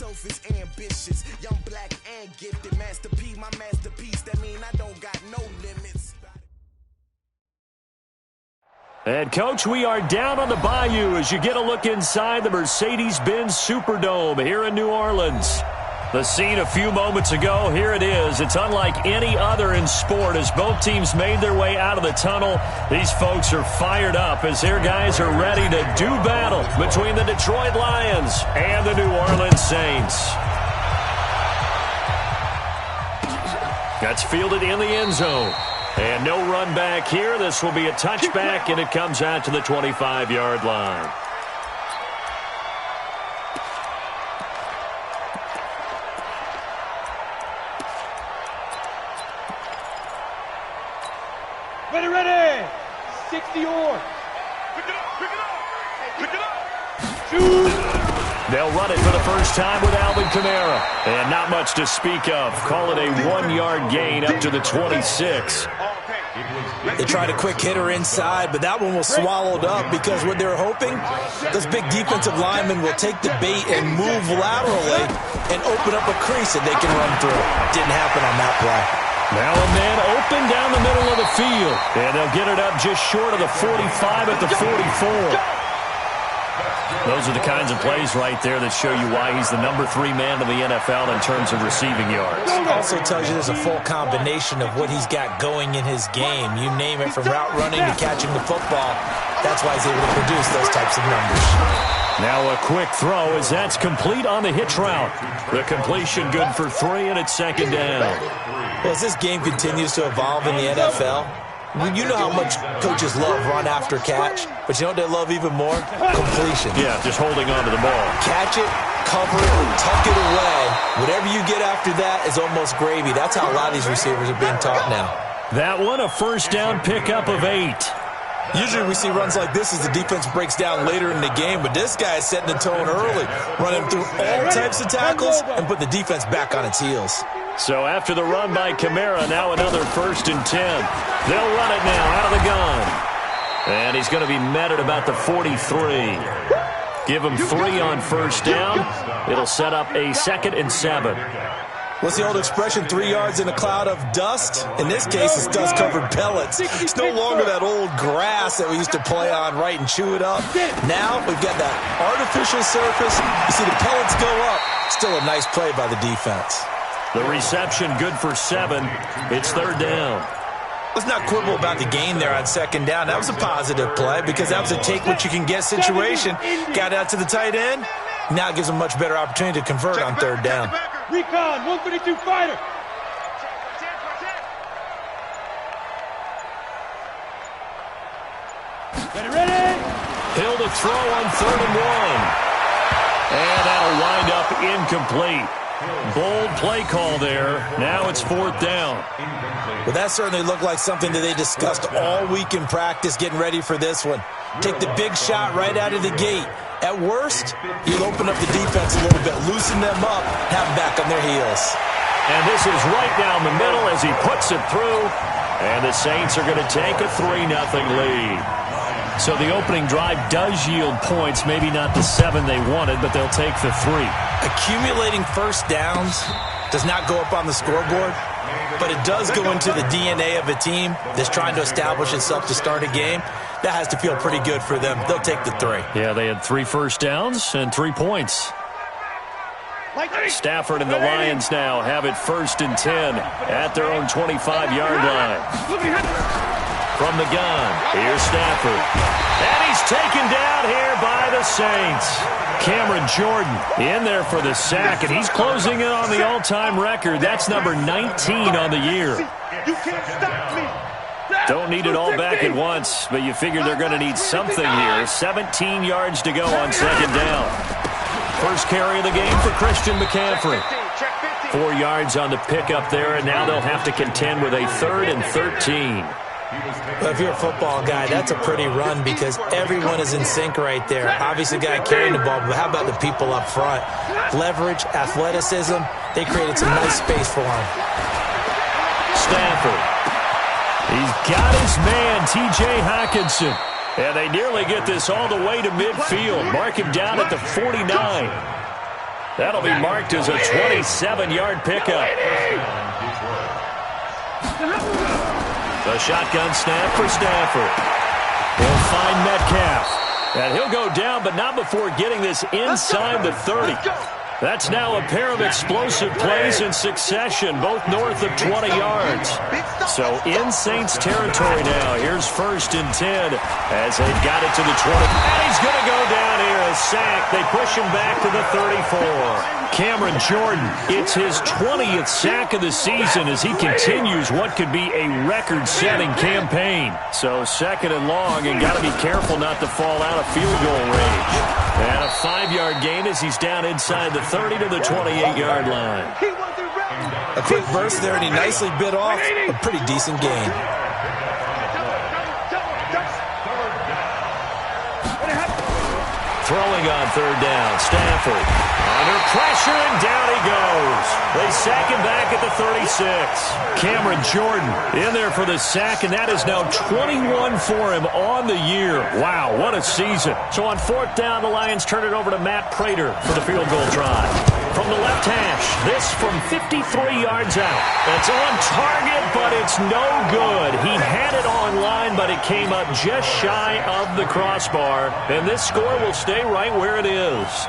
Is ambitious, young, black, and gifted. Master P, my masterpiece. That mean I don't got no limits. And, Coach, we are down on the Bayou as you get a look inside the Mercedes-Benz Superdome here in New Orleans. The scene a few moments ago, here it is. It's unlike any other in sport as both teams made their way out of the tunnel. These folks are fired up as their guys are ready to do battle between the Detroit Lions and the New Orleans Saints. That's fielded in the end zone. And no run back here. This will be a touchback, and it comes out to the 25-yard line. Ready. 60 yards. Pick it up. Shoot. They'll run it for the first time with Alvin Kamara. And not much to speak of. Call it a 1-yard gain up to the 26. They tried a quick hitter inside, but that one was swallowed up because what they're hoping, those big defensive linemen will take the bait and move laterally and open up a crease that they can run through. Didn't happen on that play. Now a man open down the middle of the field. And they'll get it up just short of the 45 at the 44. Those are the kinds of plays right there that show you why he's the number 3 man in the NFL in terms of receiving yards. It also tells you there's a full combination of what he's got going in his game. You name it, from route running to catching the football. That's why he's able to produce those types of numbers. Now a quick throw as that's complete on the hitch route. The completion good for 3, and it's second down. Well, as this game continues to evolve in the NFL, you know how much coaches love run after catch, but you know what they love even more? Completion. Yeah, just holding on to the ball. Catch it, cover it, tuck it away. Whatever you get after that is almost gravy. That's how a lot of these receivers are being taught now. That one, a first down pickup of 8. Usually we see runs like this as the defense breaks down later in the game, but this guy is setting the tone early, running through all types of tackles and put the defense back on its heels. So after the run by Kamara, now another 1st and 10. They'll run it now out of the gun. And he's going to be met at about the 43. Give him 3 on first down. It'll set up a 2nd and 7. What's the old expression, 3 yards in a cloud of dust? In this case, it's dust-covered pellets. It's no longer that old grass that we used to play on, right, and chew it up. Now we've got that artificial surface. You see the pellets go up. Still a nice play by the defense. The reception good for 7. It's 3rd down. Let's not quibble about the gain there on 2nd down. That was a positive play because that was a take-what-you-can-get situation. Got out to the tight end. Now it gives them a much better opportunity to convert on 3rd down. Recon, 132 fighter. Ready. Hill to throw on 3rd and 1. And that'll wind up incomplete. Bold play call there. Now it's 4th down. Well, that certainly looked like something that they discussed all week in practice getting ready for this one. Take the big shot right out of the gate. At worst, you'll open up the defense a little bit, loosen them up, have them back on their heels. And this is right down the middle as he puts it through. And the Saints are going to take a 3-0 lead. So the opening drive does yield points, maybe not the 7 they wanted, but they'll take the 3. Accumulating first downs does not go up on the scoreboard, but it does go into the DNA of a team that's trying to establish itself to start a game. That has to feel pretty good for them. They'll take the 3. Yeah, they had 3 first downs and 3 points. Stafford and the Lions now have it 1st and 10 at their own 25-yard line. From the gun, here's Stafford. And he's taken down here by the Saints. Cameron Jordan in there for the sack, and he's closing in on the all-time record. That's number 19 on the year. You can't stop me. Don't need it all back at once, but you figure they're going to need something here. 17 yards to go on 2nd down. First carry of the game for Christian McCaffrey. 4 yards on the pickup there, and now they'll have to contend with a 3rd and 13. Well, if you're a football guy, that's a pretty run because everyone is in sync right there. Obviously, the guy carrying the ball, but how about the people up front? Leverage, athleticism, they created some nice space for him. Stafford. He's got his man, T.J. Hockenson. And they nearly get this all the way to midfield. Mark him down at the 49. That'll be marked as a 27-yard pickup. The shotgun snap for Stafford. He'll find Metcalf. And he'll go down, but not before getting this inside the 30. That's now a pair of explosive plays in succession, both north of 20 yards. So in Saints territory now. Here's 1st and 10 as they've got it to the 20. And he's going to go down here, a sack. They push him back to the 34. Cameron Jordan, it's his 20th sack of the season as he continues what could be a record-setting campaign. So 2nd and long, and got to be careful not to fall out of field goal range. And a 5-yard gain as he's down inside the 30 to the 28-yard line. A quick burst there, and he nicely bit off a pretty decent gain. Throwing on 3rd down, Stafford. Under pressure, and down he goes. They sack him back at the 36. Cameron Jordan in there for the sack, and that is now 21 for him on the year. Wow, what a season. So on 4th down, the Lions turn it over to Matt Prater for the field goal try. From the left hash, this from 53 yards out. That's on target, but it's no good. He had it on line, but it came up just shy of the crossbar, and this score will stay right where it is.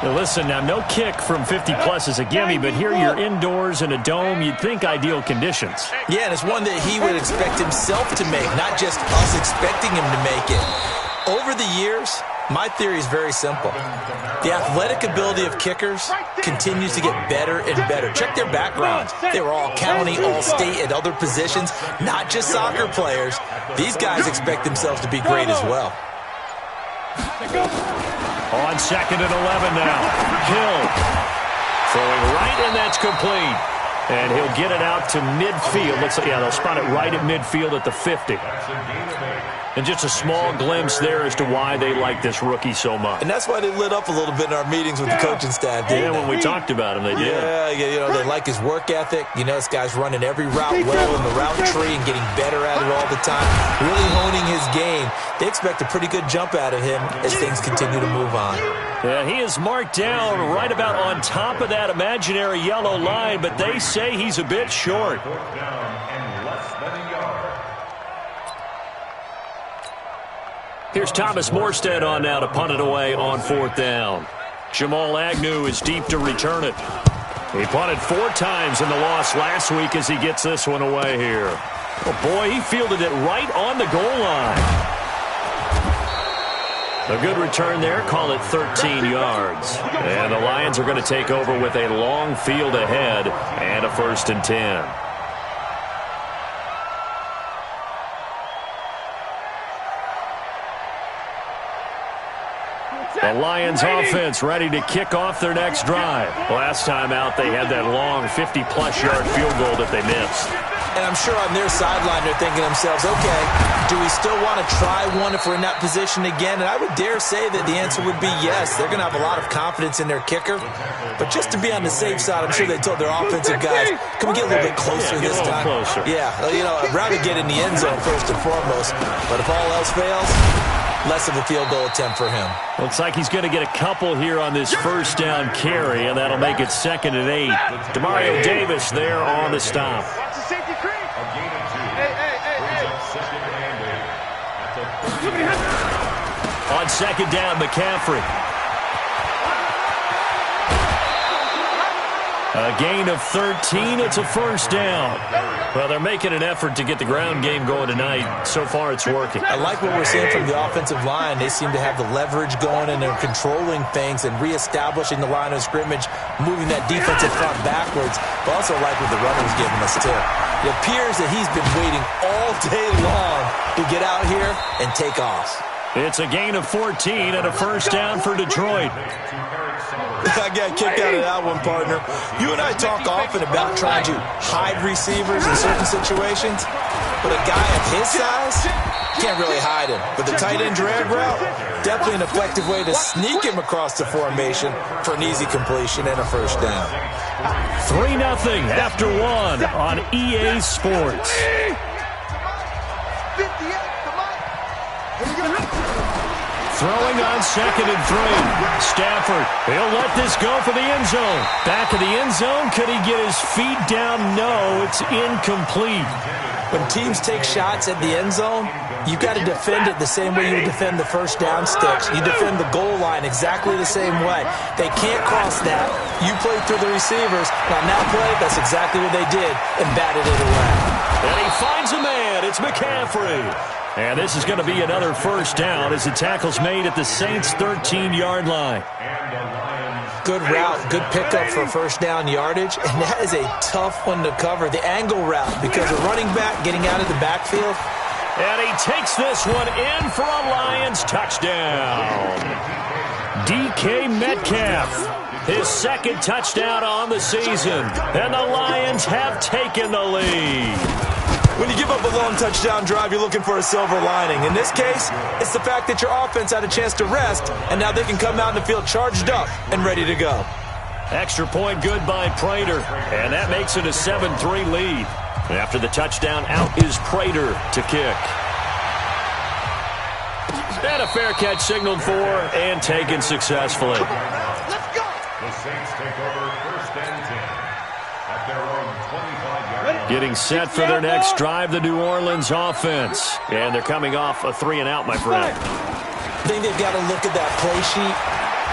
Now listen, now no kick from 50-plus is a gimme, but here you're indoors in a dome. You'd think ideal conditions. Yeah, and it's one that he would expect himself to make, not just us expecting him to make it. Over the years, my theory is very simple. The athletic ability of kickers continues to get better and better. Check their backgrounds. They were all county, all state, at other positions, not just soccer players. These guys expect themselves to be great as well. On 2nd and 11 now. Hill throwing right, and that's complete. And he'll get it out to midfield. Looks like, yeah, they'll spot it right at midfield at the 50. And just a small glimpse there as to why they like this rookie so much. And that's why they lit up a little bit in our meetings with the coaching staff. Yeah, when we talked about him, they did. Yeah, you know, they like his work ethic. You know, this guy's running every route well in the route tree and getting better at it all the time. Really honing his game. They expect a pretty good jump out of him as things continue to move on. Yeah, he is marked down right about on top of that imaginary yellow line, but they say he's a bit short. Here's Thomas Morstead on now to punt it away on 4th down. Jamal Agnew is deep to return it. He punted 4 times in the loss last week as he gets this one away here. Oh boy, he fielded it right on the goal line. A good return there, call it 13 yards. And the Lions are going to take over with a long field ahead and a 1st and 10. The Lions offense ready to kick off their next drive. Last time out, they had that long 50-plus yard field goal that they missed. And I'm sure on their sideline, they're thinking to themselves, okay, do we still want to try one if we're in that position again? And I would dare say that the answer would be yes. They're going to have a lot of confidence in their kicker. But just to be on the safe side, I'm sure they told their offensive guys, can we get a little bit closer this time? Closer. Yeah, you know, I'd rather get in the end zone first and foremost. But if all else fails, less of a field goal attempt for him. Looks like he's going to get a couple here on this 1st down carry, and that'll make it 2nd and 8. Demario Davis there on the stop. On 2nd down, McCaffrey. A gain of 13. It's a 1st down. Well, they're making an effort to get the ground game going tonight. So far, it's working. I like what we're seeing from the offensive line. They seem to have the leverage going, and they're controlling things and reestablishing the line of scrimmage, moving that defensive front backwards. But also like what the runner's giving us, too. It appears that he's been waiting all day long to get out here and take off. It's a gain of 14 and a 1st down for Detroit. I got kicked out of that one, partner. You and I talk often about trying to hide receivers in certain situations, but a guy of his size can't really hide him. But the tight end drag route, definitely an effective way to sneak him across the formation for an easy completion and a 1st down. 3-0 after 1 on EA Sports. Throwing on 2nd and 3. Stafford, he'll let this go for the end zone. Back of the end zone. Could he get his feet down? No, it's incomplete. When teams take shots at the end zone, you've got to defend it the same way you defend the first down sticks. You defend the goal line exactly the same way. They can't cross that. You play through the receivers. On that play, that's exactly what they did and batted it away. And he finds a man. It's McCaffrey. And this is going to be another first down as the tackle's made at the Saints' 13-yard line. Good route, good pickup for first down yardage, and that is a tough one to cover. The angle route, because a running back getting out of the backfield. And he takes this one in for a Lions touchdown. DK Metcalf, his 2nd touchdown on the season. And the Lions have taken the lead. When you give up a long touchdown drive, you're looking for a silver lining. In this case, it's the fact that your offense had a chance to rest, and now they can come out in the field charged up and ready to go. Extra point good by Prater, and that makes it a 7-3 lead. After the touchdown, out is Prater to kick. And a fair catch signaled for and taken successfully. Let's go! The Saints take over 1st and 10 at their own 25-yard line. Getting set for their next drive, the New Orleans offense. And they're coming off a 3-and-out, my friend. I think they've got to look at that play sheet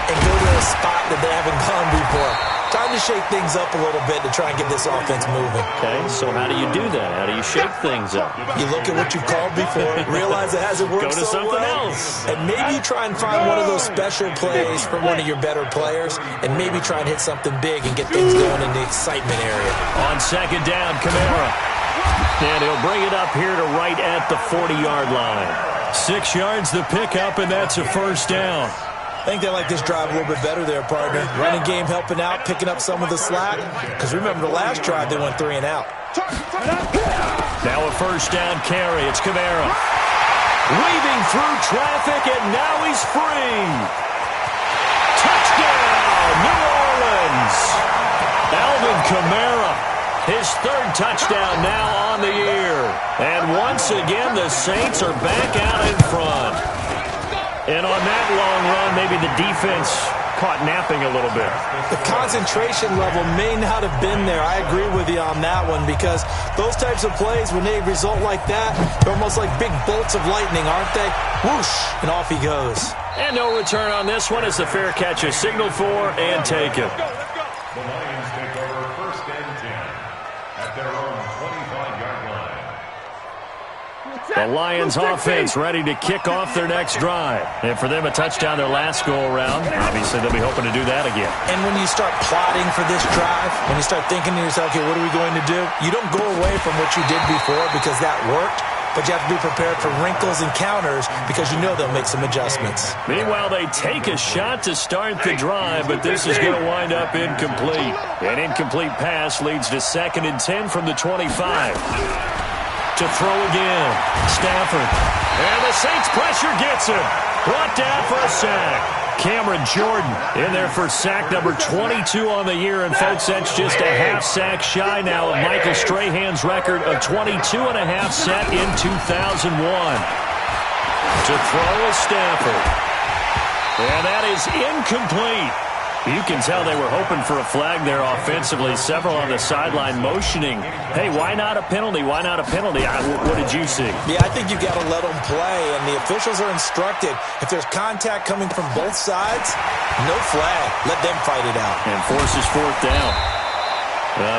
and go to a spot that they haven't gone before. Time to shake things up a little bit to try and get this offense moving. Okay, so how do you do that? How do you shake things up? You look at what you've called before, realize it hasn't worked so well. Go to something else. And maybe you try and find one of those special plays for one of your better players, and maybe try and hit something big and get things going in the excitement area. On 2nd down, Kamara. And he'll bring it up here to right at the 40-yard line. 6 yards the pickup, and that's a first down. I think they like this drive a little bit better there, partner. Running game helping out, picking up some of the slack. Because remember, the last drive, they went 3-and-out. Now a first down carry. It's Kamara. Weaving through traffic, and now he's free. Touchdown, New Orleans. Alvin Kamara, his 3rd touchdown now on the year. And once again, the Saints are back out in front. And on that long run, maybe the defense caught napping a little bit. The concentration level may not have been there. I agree with you on that one, because those types of plays, when they result like that, they're almost like big bolts of lightning, aren't they? Whoosh, and off he goes. And no return on this one as the fair catch is signaled for and taken. The Lions take over 1st and 10 at their own 25-yard line. The Lions offense ready to kick off their next drive. And for them, a touchdown their last go-around. Obviously, they'll be hoping to do that again. And when you start plotting for this drive, when you start thinking to yourself, okay, what are we going to do? You don't go away from what you did before because that worked, but you have to be prepared for wrinkles and counters because you know they'll make some adjustments. Meanwhile, they take a shot to start the drive, but this is going to wind up incomplete. An incomplete pass leads to 2nd and 10 from the 25. To throw again, Stafford. And the Saints pressure gets him. Brought down for a sack. Cameron Jordan in there for sack number 22 on the year. And, folks, that's just a half sack shy now of Michael Strahan's record of 22 and a half set in 2001. To throw is Stafford. And that is incomplete. You can tell they were hoping for a flag there offensively. Several on the sideline motioning, hey, why not a penalty? Why not a penalty? What did you see? Yeah, I think you've got to let them play, and the officials are instructed. If there's contact coming from both sides, no flag. Let them fight it out. And forces 4th down.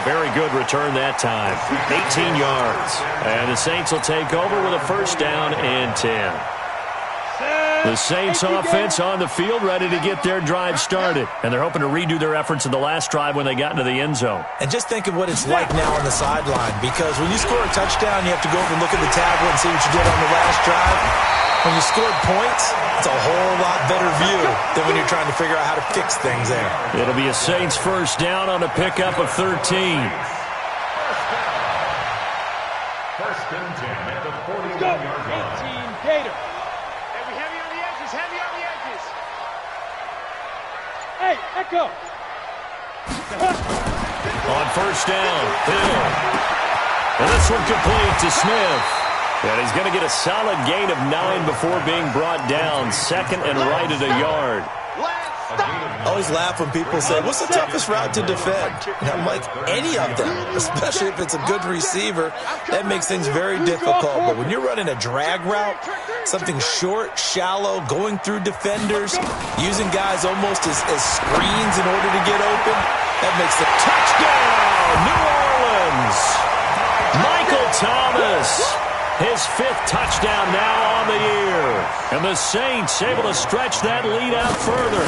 Very good return that time. 18 yards. And the Saints will take over with a first down and 10. The Saints offense on the field ready to get their drive started. And they're hoping to redo their efforts in the last drive when they got into the end zone. And just think of what it's like now on the sideline. Because when you score a touchdown, you have to go over and look at the tablet and see what you did on the last drive. When you scored points, it's a whole lot better view than when you're trying to figure out how to fix things there. It'll be a Saints first down on a pickup of 13. First and 10 at the 41-yard line. 18 Gator. Hey, Echo! On first down, Hill. And this one complete to Smith. And he's going to get a solid gain of 9 before being brought down. Second and right at a yard. I always laugh when people say, what's the toughest route to defend? And I'm like, any of them, especially if it's a good receiver. That makes things very difficult. But when you're running a drag route, something short, shallow, going through defenders, using guys almost as screens in order to get open, that makes the touchdown, New Orleans. Michael Thomas. His 5th touchdown now on the year. And the Saints able to stretch that lead out further.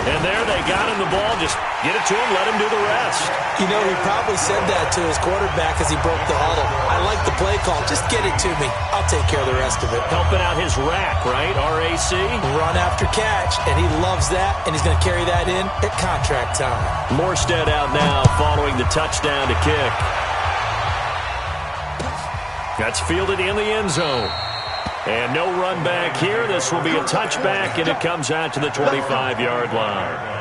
And there they got him the ball. Just get it to him, let him do the rest. You know, he probably said that to his quarterback as he broke the huddle. I like the play call. Just get it to me. I'll take care of the rest of it. Helping out his rack, right? RAC? Run after catch. And he loves that. And he's going to carry that in at contract time. Morstead out now following the touchdown to kick. That's fielded in the end zone. And no run back here. This will be a touchback, and it comes out to the 25-yard line.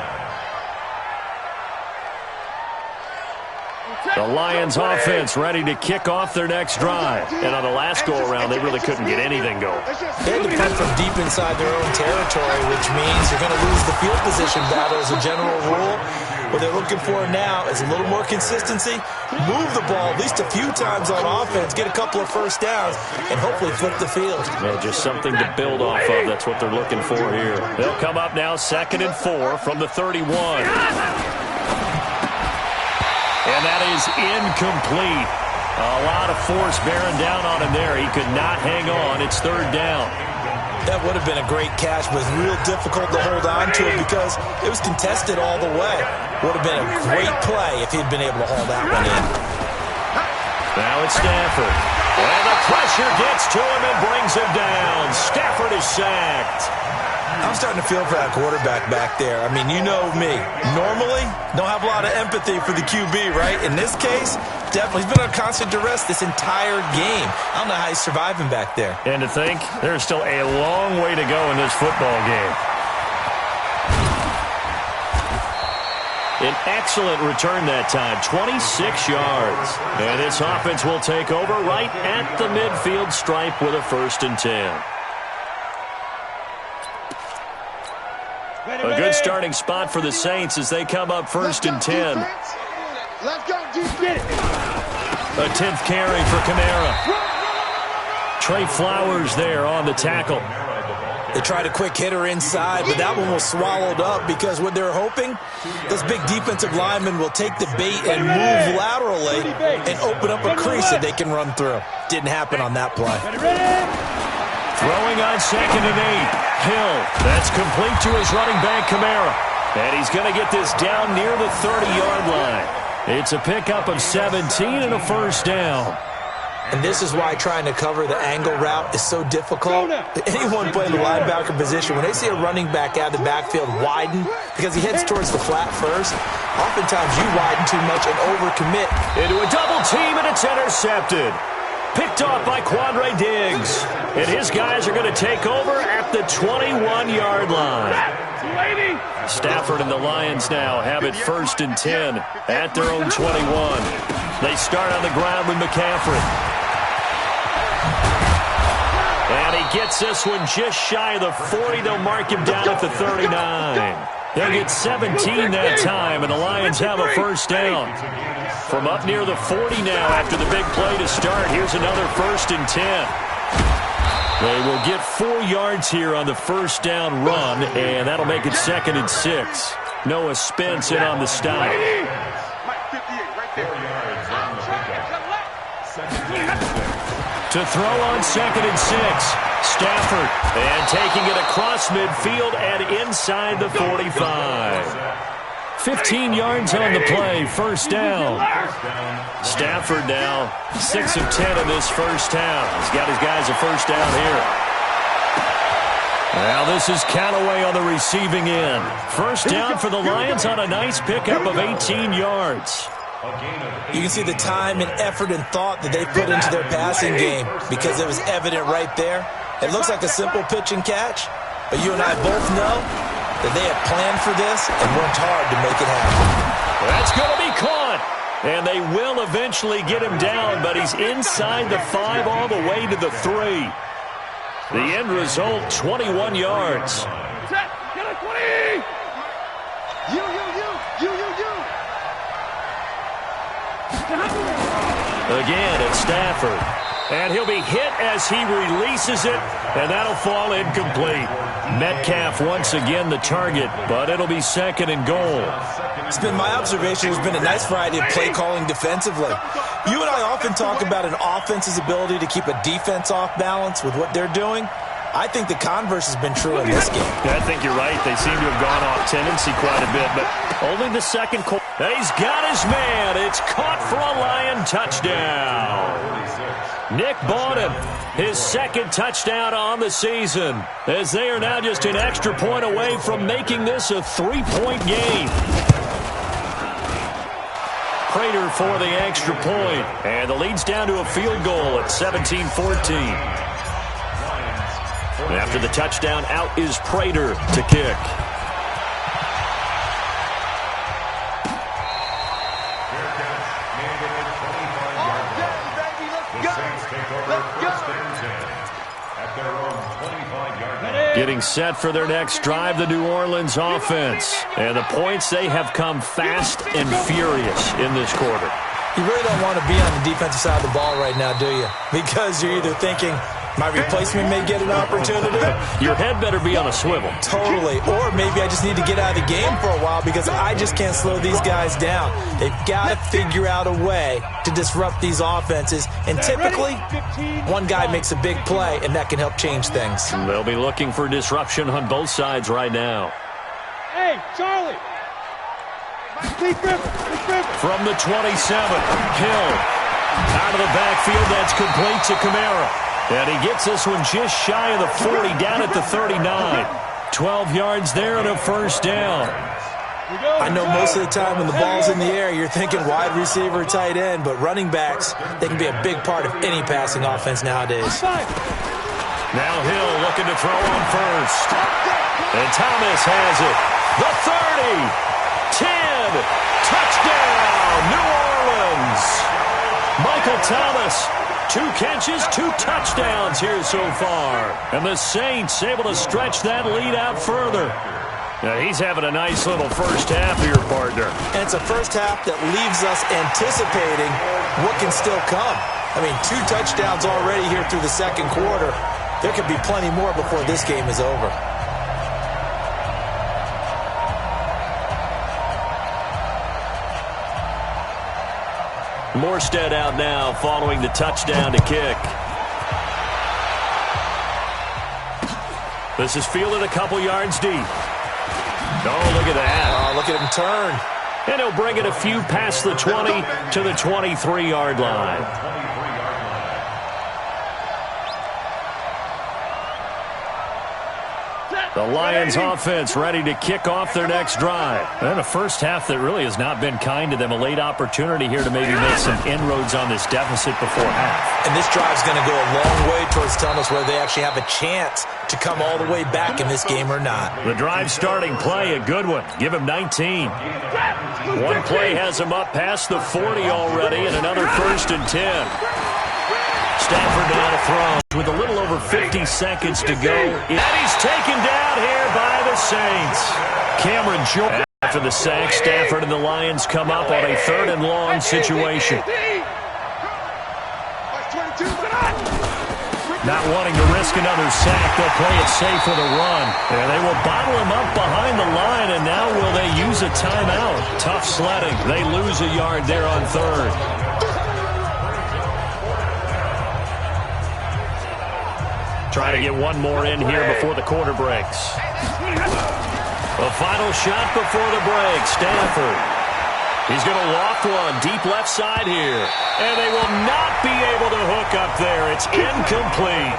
The Lions offense ready to kick off their next drive. And on the last go-around, they really couldn't get anything going. They had to punt from deep inside their own territory, which means you're going to lose the field position battle as a general rule. What they're looking for now is a little more consistency, move the ball at least a few times on offense, get a couple of first downs, and hopefully flip the field. Yeah, just something to build off of. That's what they're looking for here. They'll come up now 2nd and 4 from the 31. And that is incomplete. A lot of force bearing down on him there. He could not hang on. It's 3rd down. That would have been a great catch, but it's real difficult to hold on to it because it was contested all the way. Would have been a great play if he'd been able to hold that one in. Now it's Stafford. And the pressure gets to him and brings him down. Stafford is sacked. I'm starting to feel for that quarterback back there. I mean, you know me. Normally, don't have a lot of empathy for the QB, right? In this case, definitely. He's been on constant duress this entire game. I don't know how he's surviving back there. And to think, there's still a long way to go in this football game. An excellent return that time, 26 yards. And this offense will take over right at the midfield stripe with a 1st and 10. A good starting spot for the Saints as they come up 1st and 10. Let's go, get it. A 10th carry for Kamara. Trey Flowers there on the tackle. They tried a quick hitter inside, but that one was swallowed up because what they're hoping, those big defensive linemen will take the bait and move laterally and open up a crease that they can run through. Didn't happen on that play. Throwing on 2nd and 8. Hill, that's complete to his running back, Kamara. And he's going to get this down near the 30-yard line. It's a pickup of 17 and a 1st down. And this is why trying to cover the angle route is so difficult. Anyone playing the linebacker position, when they see a running back out of the backfield widen, because he heads towards the flat first, oftentimes you widen too much and overcommit. Into a double team, and it's intercepted. Picked off by Quandre Diggs. And his guys are going to take over at the 21-yard line. Stafford and the Lions now have it 1st and 10 at their own 21. They start on the ground with McCaffrey. And he gets this one just shy of the 40. They'll mark him down at the 39. They'll get 17 that time, and the Lions have a 1st down. From up near the 40 now after the big play to start. Here's another 1st and 10. They will get 4 yards here on the 1st down run, and that'll make it 2nd and 6. Noah Spence in on the stop. To throw on 2nd and 6. Stafford, and taking it across midfield and inside the 45. 15 yards on the play, 1st down. Stafford now 6 of 10 in this 1st down. He's got his guys a 1st down here. Now this is Callaway on the receiving end. 1st down for the Lions on a nice pickup of 18 yards. You can see the time and effort and thought that they put into their passing game because it was evident right there. It looks like a simple pitch and catch, but you and I both know that they have planned for this and worked hard to make it happen. That's going to be caught. And they will eventually get him down, but he's inside the 5 all the way to the 3. The end result, 21 yards. Set. Get a 20. You. Again, it's Stafford. And he'll be hit as he releases it, and that'll fall incomplete. Metcalf once again the target, but it'll be 2nd and goal. It's been my observation there's been a nice variety of play calling defensively. You and I often talk about an offense's ability to keep a defense off balance with what they're doing. I think the converse has been true in this game. I think you're right. They seem to have gone off tendency quite a bit, but only the second quarter. He's got his man. It's caught for a Lion touchdown. Nick Bawden, his 2nd touchdown on the season, as they are now just an extra point away from making this a 3-point game. Prater for the extra point, and the lead's down to a field goal at 17-14. After the touchdown, out is Prater to kick. Getting set for their next drive, the New Orleans offense. And the points, they have come fast and furious in this quarter. You really don't want to be on the defensive side of the ball right now, do you? Because you're either thinking, my replacement may get an opportunity. Your head better be on a swivel. Totally. Or maybe I just need to get out of the game for a while because I just can't slow these guys down. They've got to figure out a way to disrupt these offenses. And typically, one guy makes a big play, and that can help change things. They'll be looking for disruption on both sides right now. Hey, Charlie. From the 27, Hill. Out of the backfield, that's complete to Kamara. And he gets this one just shy of the 40, down at the 39. 12 yards there and a first down. I know most of the time when the ball's in the air, you're thinking wide receiver, tight end, but running backs, they can be a big part of any passing offense nowadays. Now Hill looking to throw on first. And Thomas has it. The 30, 10, touchdown, New Orleans. Michael Thomas, 2 catches, 2 touchdowns here so far. And the Saints able to stretch that lead out further. Now he's having a nice little first half here, partner. And it's a first half that leaves us anticipating what can still come. I mean, 2 touchdowns already here through the second quarter. There could be plenty more before this game is over. Morstead out now following the touchdown to kick. This is fielded a couple yards deep. Oh, look at that. Oh, look at him turn. And he'll bring it a few past the 20 to the 23-yard line. The Lions offense ready to kick off their next drive. And a first half that really has not been kind to them. A late opportunity here to maybe make some inroads on this deficit before half. And this drive's going to go a long way towards telling us whether they actually have a chance to come all the way back in this game or not. The drive starting play, a good one. Give him 19. One play has him up past the 40 already, and another 1st and 10. Stafford down to throw with a little over 50 seconds to go. And he's taken down here by the Saints. Cameron Jordan after the sack. Stafford and the Lions come up on a 3rd and long situation. Not wanting to risk another sack, they'll play it safe with a run. And they will bottle him up behind the line, and now will they use a timeout? Tough sledding. They lose a yard there on 3rd. Trying to get one more in here before the quarter breaks. The final shot before the break. Stafford. He's going to loft one deep left side here. And they will not be able to hook up there. It's incomplete.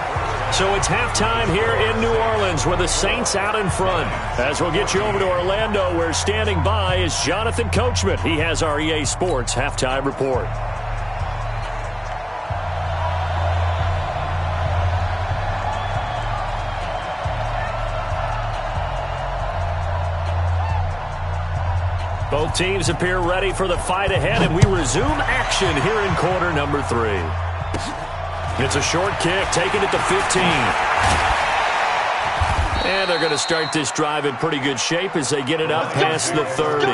So it's halftime here in New Orleans with the Saints out in front. As we'll get you over to Orlando, where standing by is Jonathan Coachman. He has our EA Sports halftime report. Both Both teams appear ready for the fight ahead, and we resume action here in quarter number 3. It's a short kick, taking it to 15. And they're going to start this drive in pretty good shape as they get it up past the 30.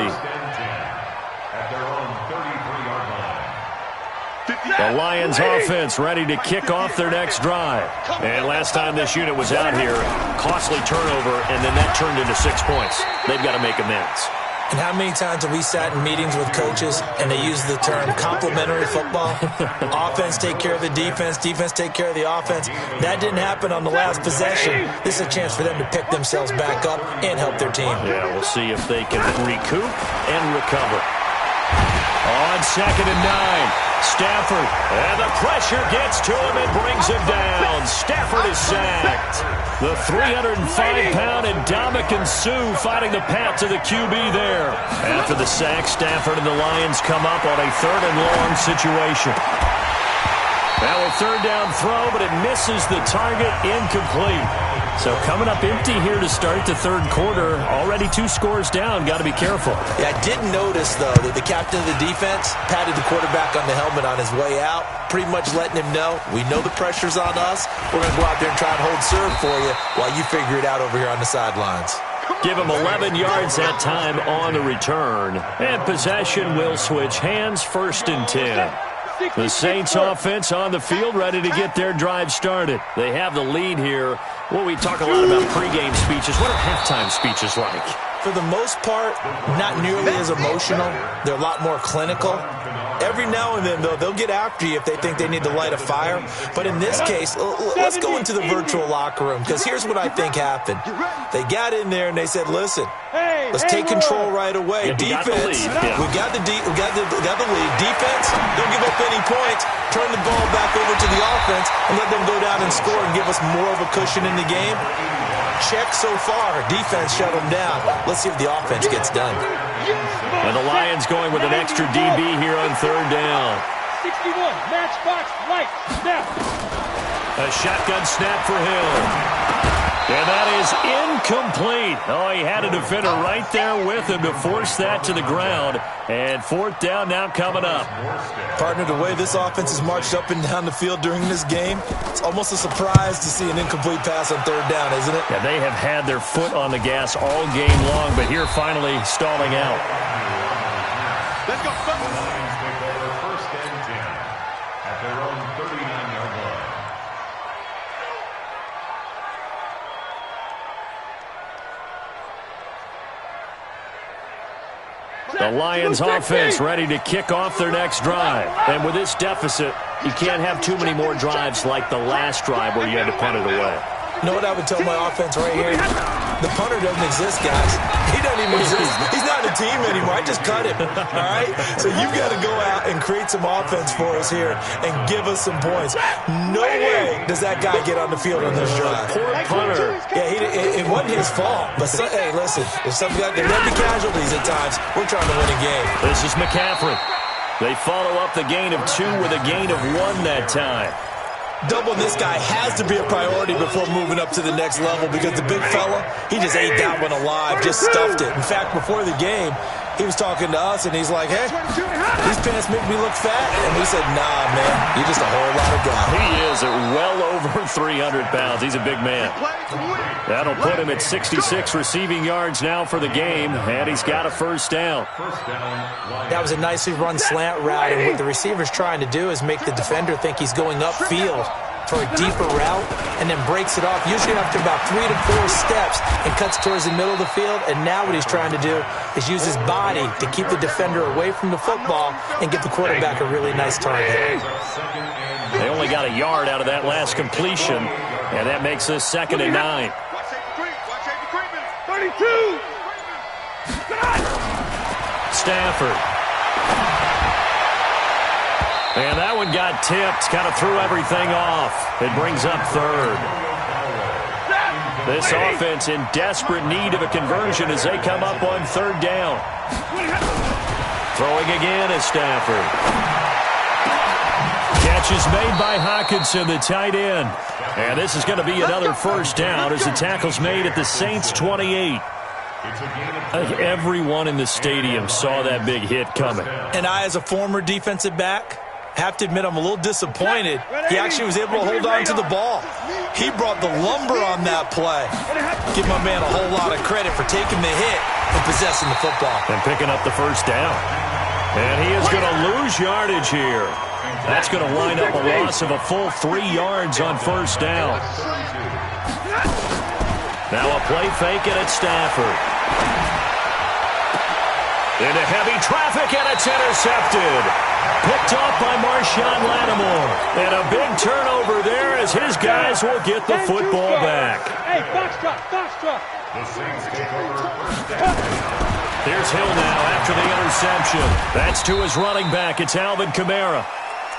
The Lions offense ready to kick off their next drive. And last time this unit was out here, costly turnover, and then that turned into 6 points. They've got to make amends. And how many times have we sat in meetings with coaches and they use the term complementary football? Offense take care of the defense, defense take care of the offense. That didn't happen on the last possession. This is a chance for them to pick themselves back up and help their team. Yeah, we'll see if they can recoup and recover. On 2nd and 9. Stafford, and the pressure gets to him and brings him down. Stafford is sacked. The 305-pound Ndamukong Suh fighting the path to the QB there. After the sack, Stafford and the Lions come up on a 3rd and long situation. Now a 3rd down throw, but it misses the target, incomplete. So coming up empty here to start the 3rd quarter. Already 2 scores down. Got to be careful. Yeah, I did notice, though, that the captain of the defense patted the quarterback on the helmet on his way out, pretty much letting him know, we know the pressure's on us. We're going to go out there and try and hold serve for you while you figure it out over here on the sidelines. Give him 11 yards that time on the return. And possession will switch hands, 1st and 10. The Saints offense on the field ready to get their drive started. They have the lead here. Well, we talk a lot about pregame speeches. What are halftime speeches like? For the most part, not nearly as emotional. They're a lot more clinical. Every now and then, though, they'll get after you if they think they need to light a fire. But in this case, let's go into the virtual locker room, because here's what I think happened. They got in there and they said, listen, let's take control right away. Defense, we got the lead. Defense, don't give up any points. Turn the ball back over to the offense and let them go down and score and give us more of a cushion in the game. Check so far. Defense shut them down. Let's see if the offense gets done. And the Lions going with an extra DB here on 3rd down. 61, matchbox, right, snap. A shotgun snap for Hill. And that is incomplete. Oh, he had a defender right there with him to force that to the ground. And 4th down now coming up. Partner, the way this offense has marched up and down the field during this game, it's almost a surprise to see an incomplete pass on 3rd down, isn't it? Yeah, they have had their foot on the gas all game long, but here finally stalling out. Let's go. Lions take over 1st and 10 at their own 39-yard line. The Lions offense ready to kick off their next drive. And with this deficit, you can't have too many more drives like the last drive where you had to punt it away. You know what I would tell my offense right here? The punter doesn't exist, guys. He doesn't even exist. He's not a team anymore. I just cut him, all right? So you've got to go out and create some offense for us here and give us some points. No way does that guy get on the field on this drive. Poor punter. Yeah, it wasn't his fault. But, hey, listen, if something got there may be casualties at times. We're trying to win a game. This is McCaffrey. They follow up the gain of 2 with a gain of 1 that time. Doubling this guy has to be a priority before moving up to the next level, because the big fella, he just ate that one alive, just stuffed it. In fact, before the game, he was talking to us, and he's like, hey, these pants make me look fat. And we said, nah, man, you're just a whole lot of guy. He is at well over 300 pounds. He's a big man. That'll put him at 66 receiving yards now for the game, and he's got a 1st down. That was a nicely run slant route, and what the receiver's trying to do is make the defender think he's going upfield for a deeper route, and then breaks it off, usually after about 3 to 4 steps, and cuts towards the middle of the field. And now what he's trying to do is use his body to keep the defender away from the football and give the quarterback a really nice target. They only got a yard out of that last completion, and that makes us 2nd and 9. 32. Stafford. And that one got tipped, kind of threw everything off. It brings up 3rd. This offense in desperate need of a conversion as they come up on 3rd down. Throwing again is Stafford. Catch is made by Hockenson, the tight end. And this is going to be another 1st down as the tackle's made at the Saints' 28. It's a gain of 20. Everyone in the stadium saw that big hit coming. And I, as a former defensive back, have to admit I'm a little disappointed. He actually was able to hold on to the ball. He brought the lumber on that play. Give my man a whole lot of credit for taking the hit and possessing the football. And picking up the first down. And he is going to lose yardage here. That's going to wind up a loss of a full 3 yards on first down. Now a play fake, and it's Stafford. Into heavy traffic, and it's intercepted. Picked off by Marshawn Lattimore. And a big turnover there as his guys will get the football back. Hey, box truck. The Saints take over first down. Here's Hill now after the interception. That's to his running back. It's Alvin Kamara.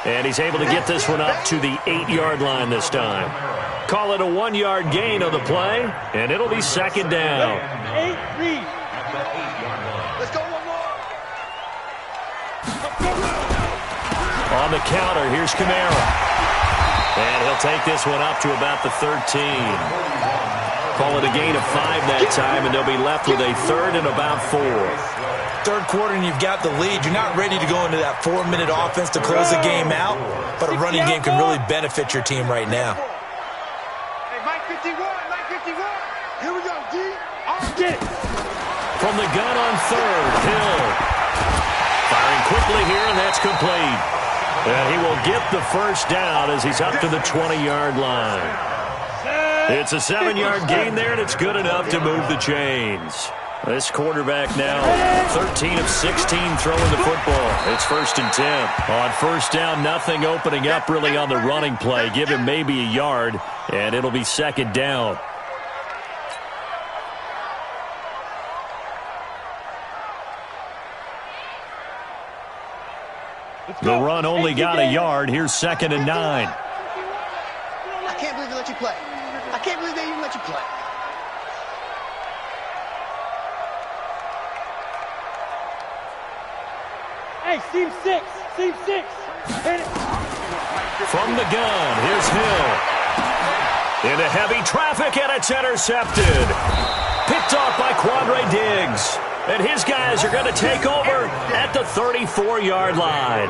And he's able to get this one up to the 8-yard line this time. Call it a 1-yard gain on the play, and it'll be second down. 8, read. Let's go one more. On the counter, here's Kamara. And he'll take this one up to about the 13. Call it a gain of 5 that time, and they'll be left with a third and about 4. Third quarter and you've got the lead. You're not ready to go into that 4-minute offense to close the game out, but a running game can really benefit your team right now. Hey, Mike 51. Here we go, D. Get it. From the gun on third, Hill. Firing quickly here, and that's complete. And he will get the first down as he's up to the 20-yard line. It's a 7-yard gain there, and it's good enough to move the chains. This quarterback now 13 of 16 throwing the football. It's 1st and 10. On first down, nothing opening up really on the running play. Give him maybe a yard, and it'll be second down. The run only got a yard. Here's 2nd and 9. I can't believe they let you play. I can't believe they even let you play. Hey, seam 6. Hit it. From the gun, here's Hill. Into heavy traffic, and it's intercepted. Picked off by Quandre Diggs. And his guys are going to take over at the 34-yard line.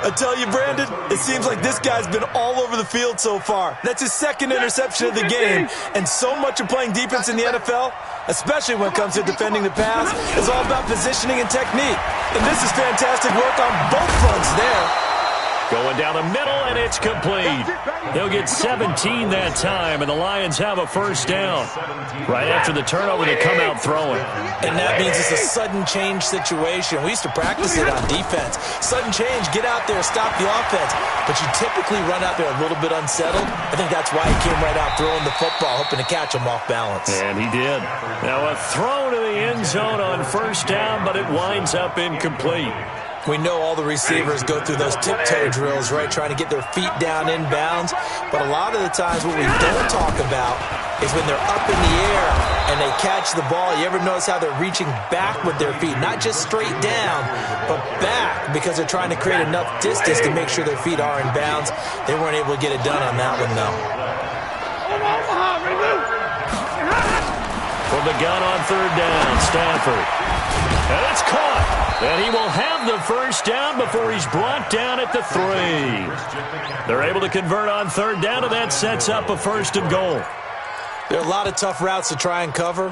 I tell you, Brandon, it seems like this guy's been all over the field so far. That's his second interception of the game. And so much of playing defense in the NFL, especially when it comes to defending the pass, is all about positioning and technique. And this is fantastic work on both fronts there. Going down the middle, and it's complete. They'll get 17 that time, and the Lions have a first down. Right after the turnover, they come out throwing. And that means it's a sudden change situation. We used to practice it on defense. Sudden change, get out there, stop the offense. But you typically run out there a little bit unsettled. I think that's why he came right out throwing the football, hoping to catch him off balance. And he did. Now a throw to the end zone on first down, but it winds up incomplete. We know all the receivers go through those tiptoe drills, right, trying to get their feet down inbounds. But a lot of the times what we don't talk about is when they're up in the air and they catch the ball. You ever notice how they're reaching back with their feet? Not just straight down, but back, because they're trying to create enough distance to make sure their feet are in bounds. They weren't able to get it done on that one, though. From the gun on third down, Stafford. And it's caught. And he will have the first down before he's brought down at the 3. They're able to convert on third down, and that sets up a 1st and goal. There are a lot of tough routes to try and cover.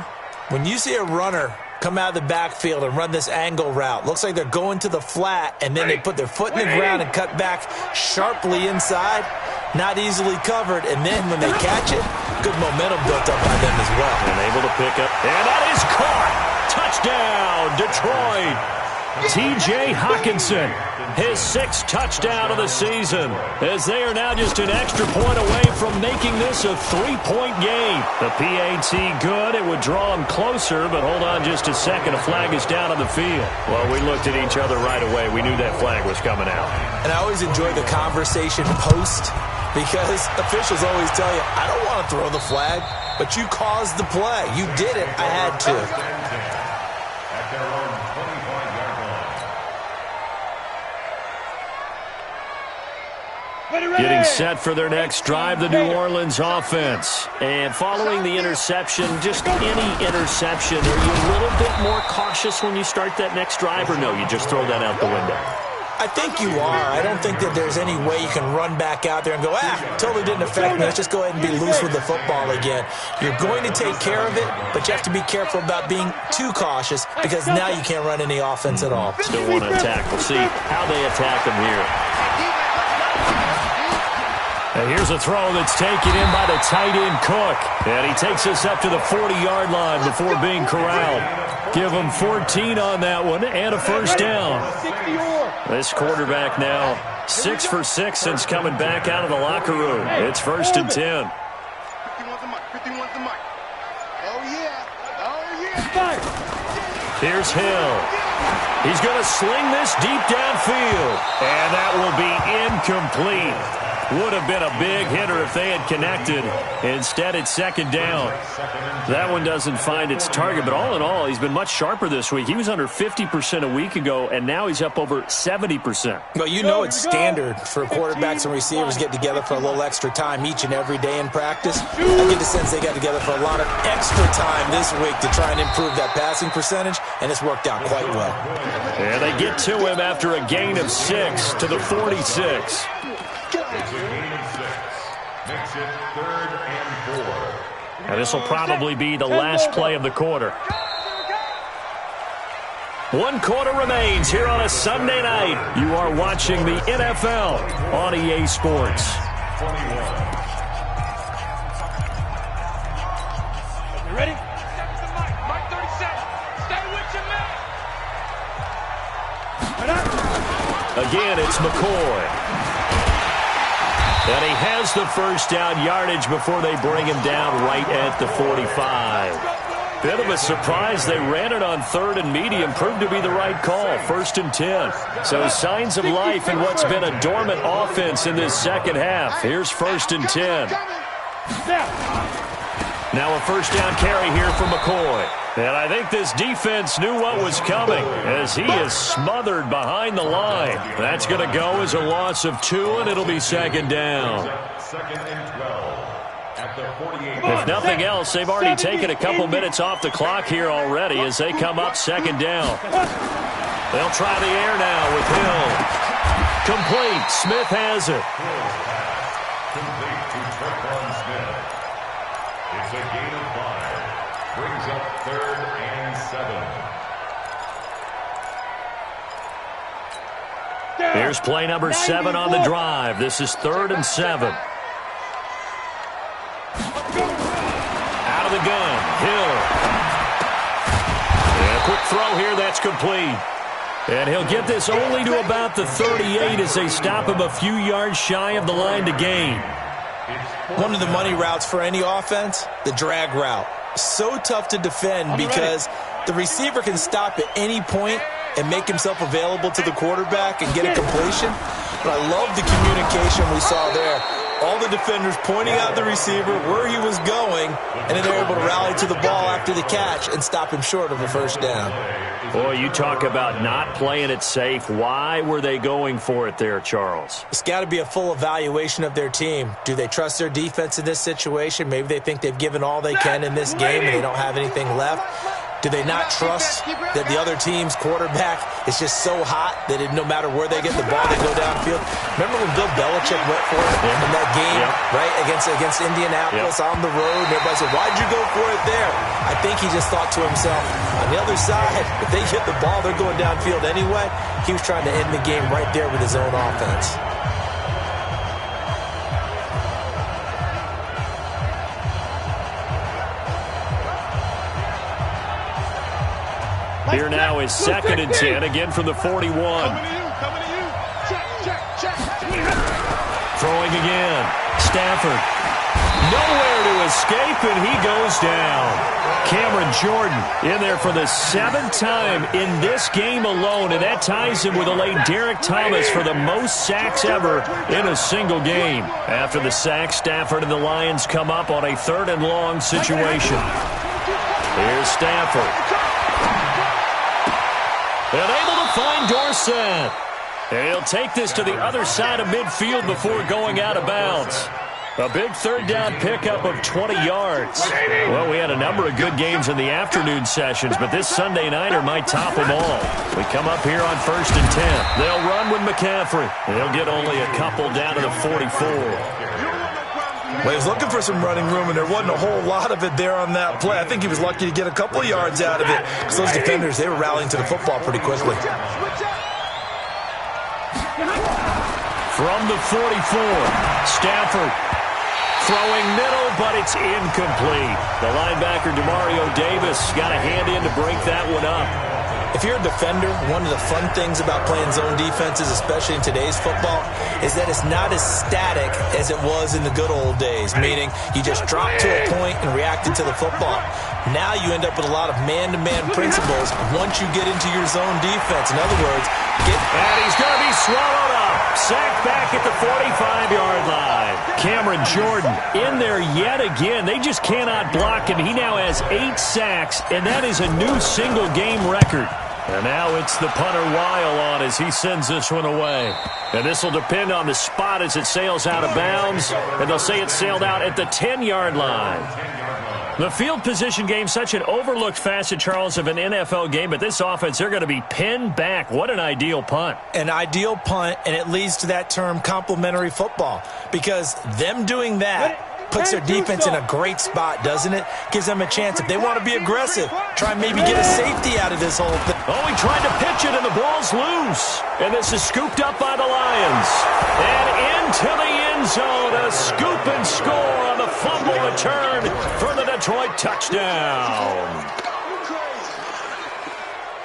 When you see a runner come out of the backfield and run this angle route, looks like they're going to the flat, and then they put their foot in the ground and cut back sharply inside. Not easily covered, and then when they catch it, good momentum built up by them as well. And able to pick up, and that is caught. Touchdown, Detroit. T.J. Hockenson, his 6th touchdown of the season, as they are now just an extra point away from making this a 3-point game. The PAT good. It would draw them closer, but hold on just a second. A flag is down on the field. Well, we looked at each other right away. We knew that flag was coming out. And I always enjoy the conversation post, because officials always tell you, I don't want to throw the flag, but you caused the play. You did it. I had to. At their own 25-yard line. Getting set for their next drive, the New Orleans offense. And following the interception, just any interception, are you a little bit more cautious when you start that next drive, or no, you just throw that out the window? I think you are. I don't think that there's any way you can run back out there and go, totally didn't affect me. Let's just go ahead and be loose with the football again. You're going to take care of it, but you have to be careful about being too cautious because now you can't run any offense at all. Still want to attack. We'll see how they attack him here. And here's a throw that's taken in by the tight end Cook. And he takes us up to the 40-yard line before being corralled. Give him 14 on that one and a first down. This quarterback now 6 for 6 since coming back out of the locker room. It's 1st and 10. 51's the mic. Oh, yeah. Oh, yeah. Here's Hill. He's going to sling this deep downfield. And that will be incomplete. Would have been a big hitter if they had connected. Instead, it's 2nd down. That one doesn't find its target, but all in all, he's been much sharper this week. He was under 50% a week ago, and now he's up over 70%. Well, you know it's standard for quarterbacks and receivers to get together for a little extra time each and every day in practice. I get the sense they got together for a lot of extra time this week to try and improve that passing percentage, and it's worked out quite well. And they get to him after a gain of 6 to the 46. It's a gain of 6. Makes it 3rd and 4. And this will probably be the last play of the quarter. 1 quarter remains here on a Sunday night. You are watching the NFL on EA Sports. 21. You ready? Mike 37. Stay with your man. Again, it's McCoy. And he has the first down yardage before they bring him down right at the 45. Bit of a surprise. They ran it on 3rd and medium. Proved to be the right call. 1st and 10. So signs of life in what's been a dormant offense in this second half. Here's 1st and 10. Now a first down carry here for McCoy. And I think this defense knew what was coming as he is smothered behind the line. That's going to go as a loss of 2, and it'll be 2nd down. 2nd and 12 at the 48. If nothing else, they've already taken a couple minutes off the clock here already as they come up 2nd down. They'll try the air now with Hill. Complete. Smith has it. Complete to Tre'Quan Smith. It's a gain of 5. Brings up 3rd and 7. Here's play number 7 on the drive. This is 3rd and 7. Out of the gun, Hill. And a quick throw here, that's complete. And he'll get this only to about the 38 as they stop him a few yards shy of the line to gain. One of the money routes for any offense, the drag route. So tough to defend because the receiver can stop at any point and make himself available to the quarterback and get a completion. But I love the communication we saw there. All the defenders pointing out the receiver, where he was going, and then they're able to rally to the ball after the catch and stop him short of a first down. Boy, you talk about not playing it safe. Why were they going for it there, Charles? It's got to be a full evaluation of their team. Do they trust their defense in this situation? Maybe they think they've given all they can in this game and they don't have anything left. Do they not trust that the other team's quarterback is just so hot that no matter where they get the ball, they go downfield? Remember when Bill Belichick went for it in that game, right, against Indianapolis on the road? And everybody said, why'd you go for it there? I think he just thought to himself, on the other side, if they get the ball, they're going downfield anyway. He was trying to end the game right there with his own offense. Here now is 2nd and 10, again from the 41. Coming to you. Check. Throwing again. Stafford. Nowhere to escape, and he goes down. Cameron Jordan in there for the 7th time in this game alone, and that ties him with the late Derek Thomas for the most sacks ever in a single game. After the sack, Stafford and the Lions come up on a 3rd and long situation. Here's Stafford. And able to find Dorsett. And he'll take this to the other side of midfield before going out of bounds. A big third down pickup of 20 yards. Well, we had a number of good games in the afternoon sessions, but this Sunday nighter might top them all. We come up here on 1st and 10. They'll run with McCaffrey. They'll get only a couple down to the 44. Well, he was looking for some running room, and there wasn't a whole lot of it there on that play. I think he was lucky to get a couple of yards out of it because those defenders, they were rallying to the football pretty quickly. From the 44, Stafford throwing middle, but it's incomplete. The linebacker, Demario Davis, got a hand in to break that one up. If you're a defender, one of the fun things about playing zone defenses, especially in today's football, is that it's not as static as it was in the good old days, meaning you just drop to a point and reacted to the football. Now you end up with a lot of man-to-man principles once you get into your zone defense. In other words, and he's going to be swallowed up. Sacked back at the 45-yard line. Cameron Jordan in there yet again. They just cannot block him. He now has 8 sacks, and that is a new single-game record. And now it's the punter Weil on as he sends this one away. And this will depend on the spot as it sails out of bounds. And they'll say it sailed out at the 10-yard line. The field position game, such an overlooked facet, Charles, of an NFL game. But this offense, they're going to be pinned back. What an ideal punt. An ideal punt, and it leads to that term complementary football. Because them doing that puts their defense in a great spot, doesn't it? Gives them a chance. If they want to be aggressive, try and maybe get a safety out of this whole thing. Oh, he tried to pitch it, and the ball's loose. And this is scooped up by the Lions. And into the end zone, a scoop and score on the fumble return for the Detroit touchdown.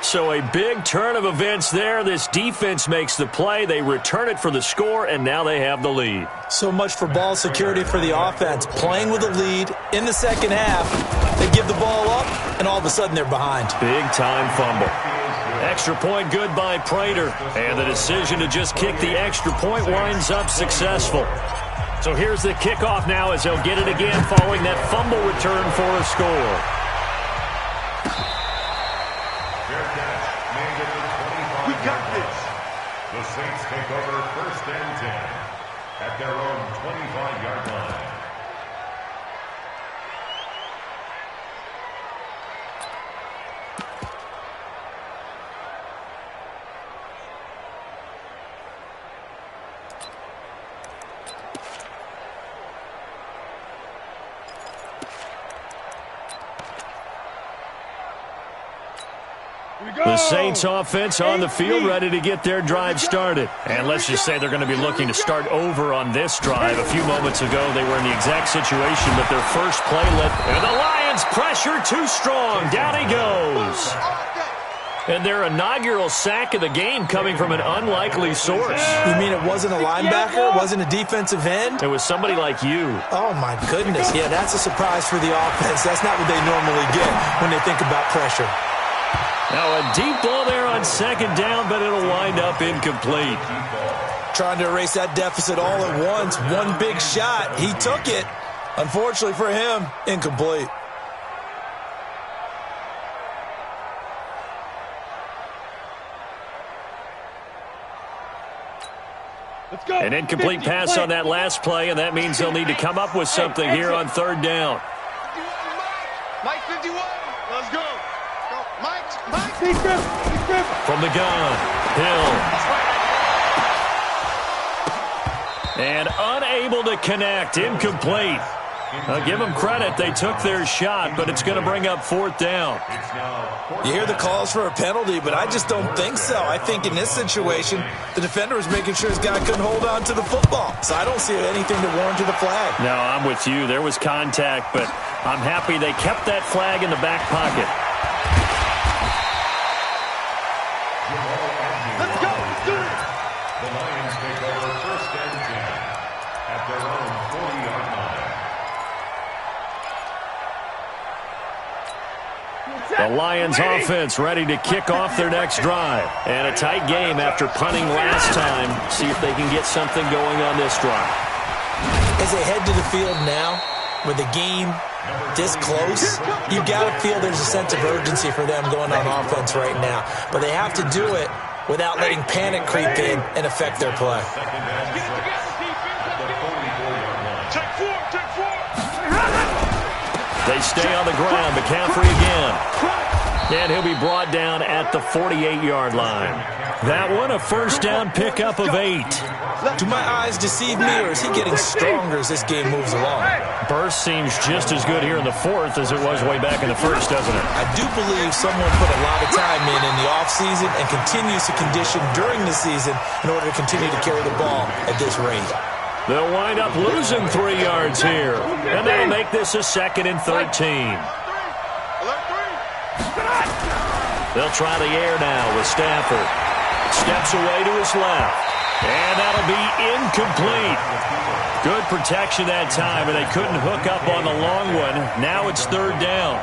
So a big turn of events there. This defense makes the play. They return it for the score, and now they have the lead. So much for ball security for the offense. Playing with a lead in the second half, they give the ball up, and all of a sudden they're behind. Big-time fumble. Extra point good by Prater. And the decision to just kick the extra point winds up successful. So here's the kickoff now as they'll get it again following that fumble return for a score. We got this. The Saints take over 1st and 10 at their own 25-yard line. The Saints offense on the field ready to get their drive started. And let's just say they're going to be looking to start over on this drive. A few moments ago, they were in the exact situation, but their first play led. And the Lions pressure too strong. Down he goes. And their inaugural sack of the game coming from an unlikely source. You mean it wasn't a linebacker? It wasn't a defensive end? It was somebody like you. Oh, my goodness. Yeah, that's a surprise for the offense. That's not what they normally get when they think about pressure. Now a deep ball there on second down, but it'll wind up incomplete. Trying to erase that deficit all at once. One big shot. He took it. Unfortunately for him, incomplete. Let's go. An incomplete pass on that last play, and that means they'll need to come up with something here on third down. Mike 51. Let's go. Mike. From the gun, Hill. And unable to connect, incomplete. I'll give them credit. They took their shot, but it's going to bring up 4th down. You hear the calls for a penalty, but I just don't think so. I think in this situation, the defender was making sure his guy couldn't hold on to the football. So I don't see anything to warrant to the flag. No, I'm with you. There was contact, but I'm happy they kept that flag in the back pocket. Let's go. Let's do it. The Lions take over 1st and 10 at their own 40-yard line. The Lions offense ready to kick off their next drive. And a tight game after punting last time. See if they can get something going on this drive. As they head to the field now, with the game this close, you got to feel there's a sense of urgency for them going on offense right now. But they have to do it without letting panic creep in and affect their play. They stay on the ground. McCaffrey again. And he'll be brought down at the 48-yard line. That one, a first down pickup of 8. Do my eyes deceive me, or is he getting stronger as this game moves along? Burst seems just as good here in the fourth as it was way back in the first, doesn't it? I do believe someone put a lot of time in the offseason and continues to condition during the season in order to continue to carry the ball at this rate. They'll wind up losing 3 yards here. And that'll make this a 2nd and 13. They'll try the air now with Stafford. Steps away to his left. And that'll be incomplete. Good protection that time, and they couldn't hook up on the long one. Now it's 3rd down.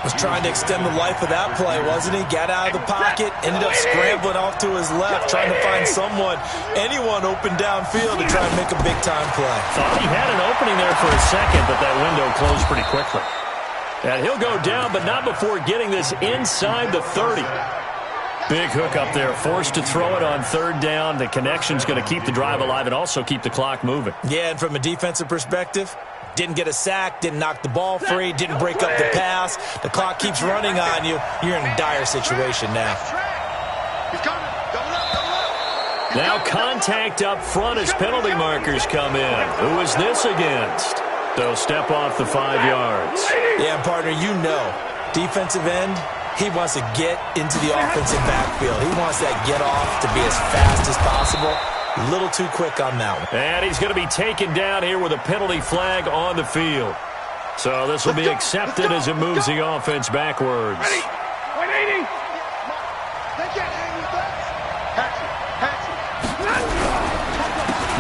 Was trying to extend the life of that play, wasn't he? Got out of the pocket, ended up scrambling off to his left, trying to find anyone open downfield to try and make a big-time play. Thought he had an opening there for a second, but that window closed pretty quickly. And he'll go down, but not before getting this inside the 30. Big hook up there, forced to throw it on 3rd down. The connection's going to keep the drive alive and also keep the clock moving. Yeah, and from a defensive perspective, didn't get a sack, didn't knock the ball free, didn't break up the pass. The clock keeps running on you. You're in a dire situation now. Now contact up front as penalty markers come in. Who is this against? They'll step off the 5 yards. Yeah, partner, you know, defensive end, he wants to get into the offensive backfield. He wants that get off to be as fast as possible. A little too quick on that one. And he's going to be taken down here with a penalty flag on the field. So this will be accepted as it moves the offense backwards. 180.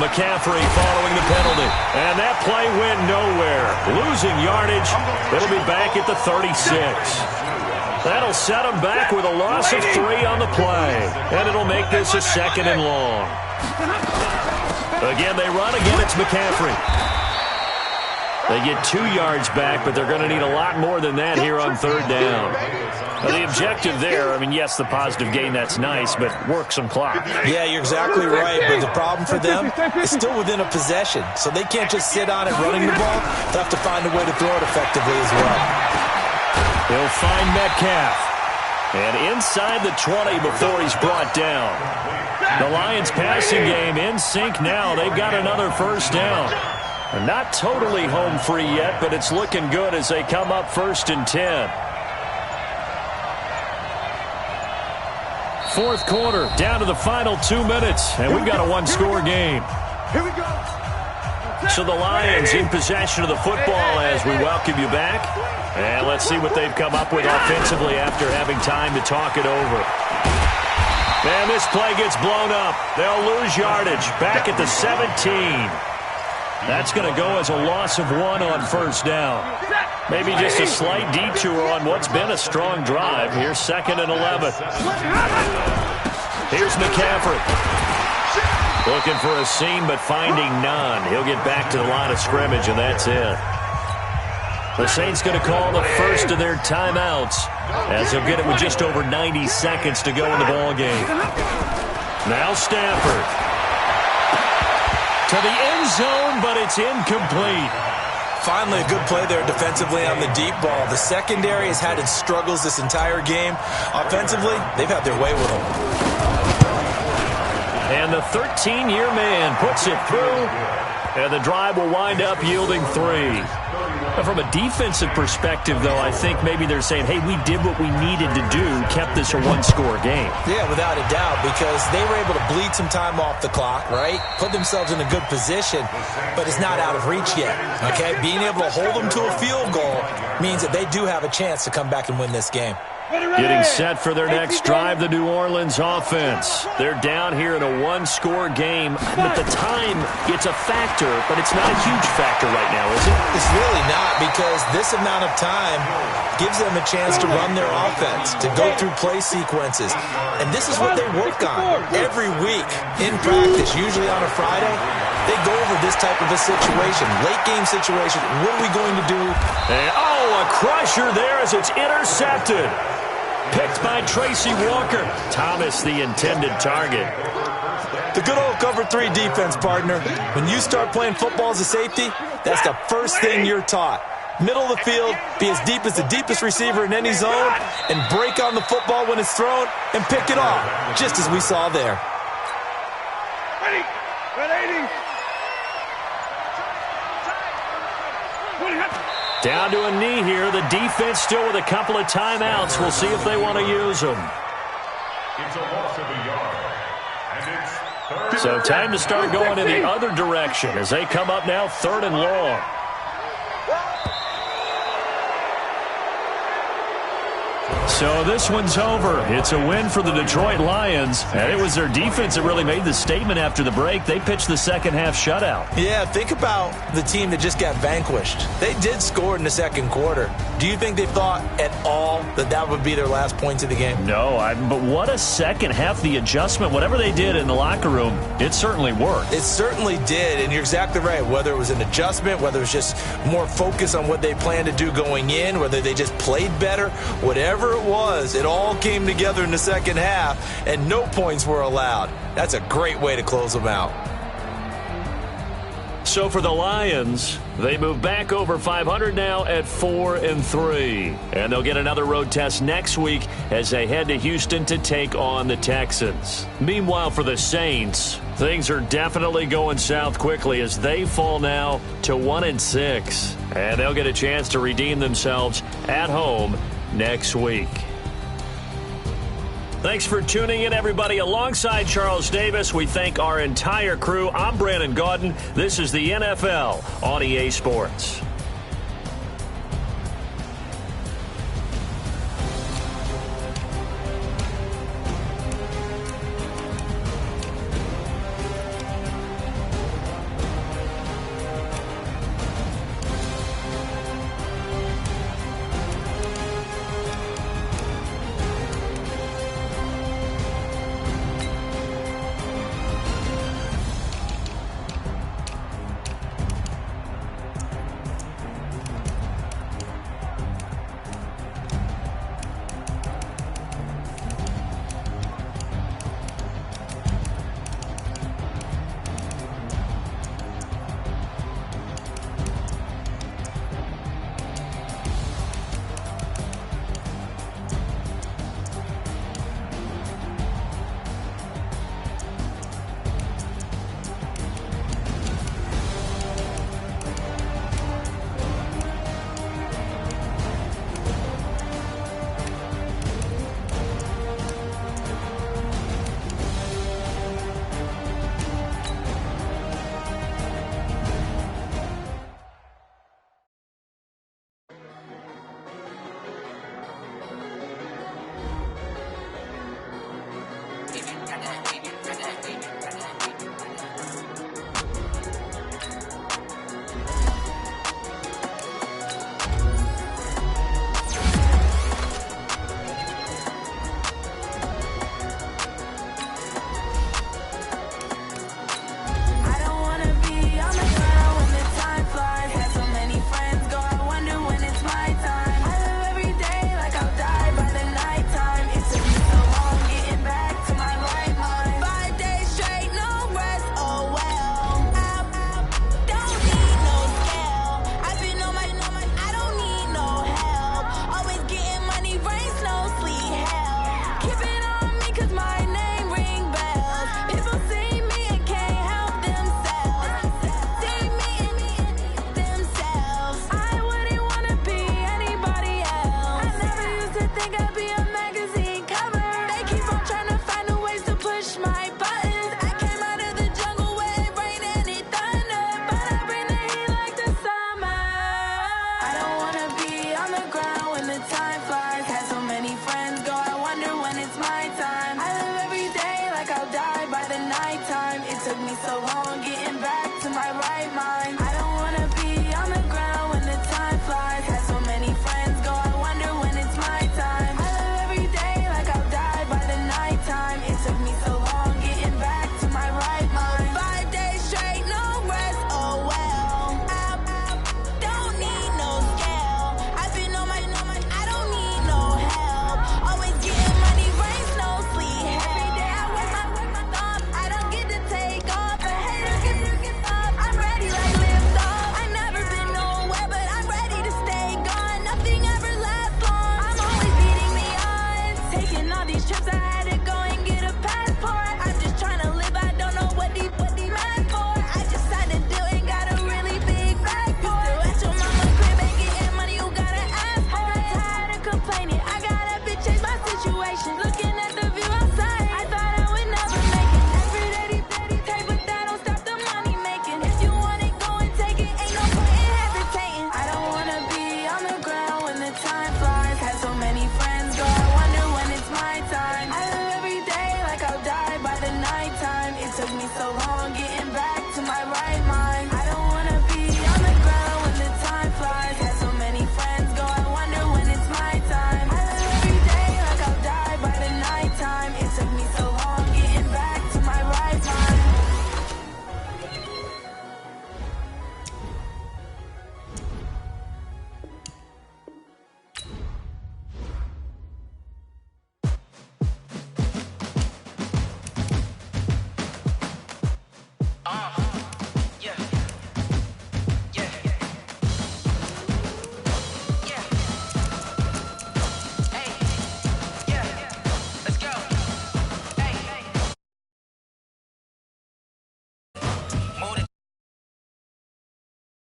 McCaffrey following the penalty. And that play went nowhere. Losing yardage. It'll be back at the 36. That'll set him back with a loss of 3 on the play. And it'll make this a 2nd and long. Again, they run. Again, it's McCaffrey. They get 2 yards back, but they're going to need a lot more than that here on 3rd down. Now, the objective there, I mean, yes, the positive gain, that's nice, but work some clock. Yeah, you're exactly right, but the problem for them is still within a possession, so they can't just sit on it running the ball. They'll have to find a way to throw it effectively as well. He'll find Metcalf. And inside the 20 before he's brought down. The Lions passing game in sync now. They've got another first down. They're not totally home free yet, but it's looking good as they come up 1st and 10. 4th quarter, down to the final 2 minutes, and we've got a 1-score game. Here we go. So the Lions in possession of the football as we welcome you back. And let's see what they've come up with offensively after having time to talk it over. And this play gets blown up. They'll lose yardage back at the 17. That's going to go as a loss of 1 on 1st down. Maybe just a slight detour on what's been a strong drive. Here's 2nd and 11. Here's McCaffrey. Looking for a seam, but finding none. He'll get back to the line of scrimmage, and that's it. The Saints going to call the first of their timeouts as they'll get it with just over 90 seconds to go in the ball game. Now Stafford. To the end zone, but it's incomplete. Finally, a good play there defensively on the deep ball. The secondary has had its struggles this entire game. Offensively, they've had their way with them. And the 13-year man puts it through, and the drive will wind up yielding 3. From a defensive perspective, though, I think maybe they're saying, hey, we did what we needed to do, kept this a 1-score game. Yeah, without a doubt, because they were able to bleed some time off the clock, right? Put themselves in a good position, but it's not out of reach yet, okay? Being able to hold them to a field goal means that they do have a chance to come back and win this game. Getting set for their next drive, the New Orleans offense. They're down here in a 1-score game. At the time, it's a factor, but it's not a huge factor right now, is it? It's really not, because this amount of time gives them a chance to run their offense, to go through play sequences. And this is what they work on every week in practice, usually on a Friday. They go over this type of a situation, late game situation. What are we going to do? And, a crusher there as it's intercepted. Picked by Tracy Walker. Thomas, the intended target. The good old cover 3 defense, partner. When you start playing football as a safety, that's the first thing you're taught. Middle of the field, be as deep as the deepest receiver in any zone, and break on the football when it's thrown and pick it off, just as we saw there. Ready. Down to a knee here. The defense still with a couple of timeouts. We'll see if they want to use them. It's a loss of a yard. And it's third. So time to start going in the other direction as they come up now 3rd and long. So this one's over. It's a win for the Detroit Lions, and it was their defense that really made the statement after the break. They pitched the second-half shutout. Yeah, think about the team that just got vanquished. They did score in the second quarter. Do you think they thought at all that that would be their last points of the game? No, but what a second half. The adjustment, whatever they did in the locker room, it certainly worked. It certainly did, and you're exactly right. Whether it was an adjustment, whether it was just more focus on what they planned to do going in, whether they just played better, whatever it was, it all came together in the second half, and no points were allowed. That's a great way to close them out. So for the Lions, they move back over 500 now at 4-3. And they'll get another road test next week as they head to Houston to take on the Texans. Meanwhile, for the Saints, things are definitely going south quickly as they fall now to 1-6. And they'll get a chance to redeem themselves at home next week. Thanks for tuning in, everybody. Alongside Charles Davis, we thank our entire crew. I'm Brandon Gaudin. This is the NFL on EA Sports. Took me so long getting